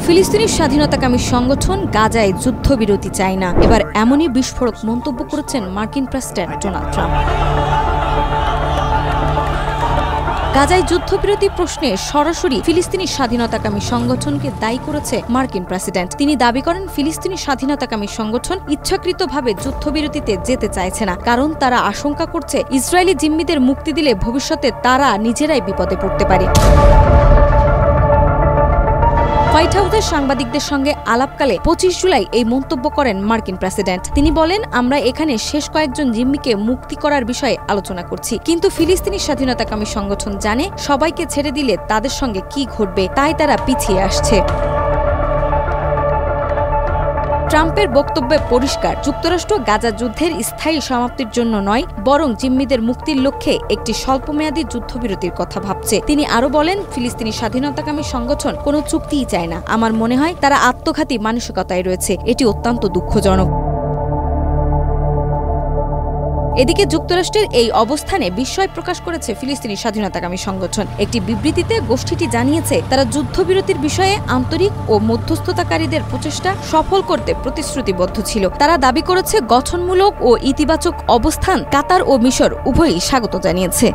ফিলিস্তিনি স্বাধীনতাকামী সংগঠন গাজায় যুদ্ধবিরতি চায় না। এবার এমনই বিস্ফোরক মন্তব্য করেছেন মার্কিন প্রেসিডেন্ট ডোনাল্ড ট্রাম্প। গাজায় যুদ্ধবিরতি প্রশ্নে সরাসরি ফিলিস্তিনি স্বাধীনতাকামী সংগঠনকে দায়ী করেছে মার্কিন প্রেসিডেন্ট। তিনি দাবি করেন ফিলিস্তিনি স্বাধীনতাকামী সংগঠন ইচ্ছাকৃতভাবে যুদ্ধবিরতিতে যেতে চাইছে না, কারণ তারা আশঙ্কা করছে ইসরায়েলি জিম্মিদের মুক্তি দিলে ভবিষ্যতে তারা নিজেরাই বিপদে পড়তে পারে। হোয়াইট হাউসের সাংবাদিকদের সঙ্গে আলাপকালে 25 জুলাই এই মন্তব্য করেন মার্কিন প্রেসিডেন্ট। তিনি বলেন, আমরা এখানে শেষ কয়েকজন জিম্মিকে মুক্তি করার বিষয়ে আলোচনা করছি, কিন্তু ফিলিস্তিনি স্বাধীনতাকামী সংগঠন জানে সবাইকে ছেড়ে দিলে তাদের সঙ্গে কি ঘটবে, তাই তারা পিছিয়ে আসছে। ট্রাম্পের বক্তব্যে পরিষ্কার, যুক্তরাষ্ট্র গাজা যুদ্ধের স্থায়ী সমাপ্তির জন্য নয়, বরং জিম্মিদের মুক্তির লক্ষ্যে একটি স্বল্পমেয়াদী যুদ্ধবিরতির কথা ভাবছে। তিনি আরও বলেন, ফিলিস্তিনি স্বাধীনতাকামী সংগঠন কোনো চুক্তিই চায় না। আমার মনে হয় তারা আত্মঘাতী মানসিকতায় রয়েছে। এটি অত্যন্ত দুঃখজনক। এদিকে যুক্তরাষ্ট্রের এই অবস্থানে বিস্ময় প্রকাশ করেছে ফিলিস্তিনি স্বাধীনতাকামী সংগঠন। একটি বিবৃতিতে গোষ্ঠীটি জানিয়েছে, তারা যুদ্ধবিরতির বিষয়ে আন্তরিক ও মধ্যস্থতাকারীদের প্রচেষ্টা সফল করতে প্রতিশ্রুতিবদ্ধ ছিল। তারা দাবি করেছে, গঠনমূলক ও ইতিবাচক অবস্থান কাতার ও মিশর উভয়ই স্বাগত জানিয়েছে।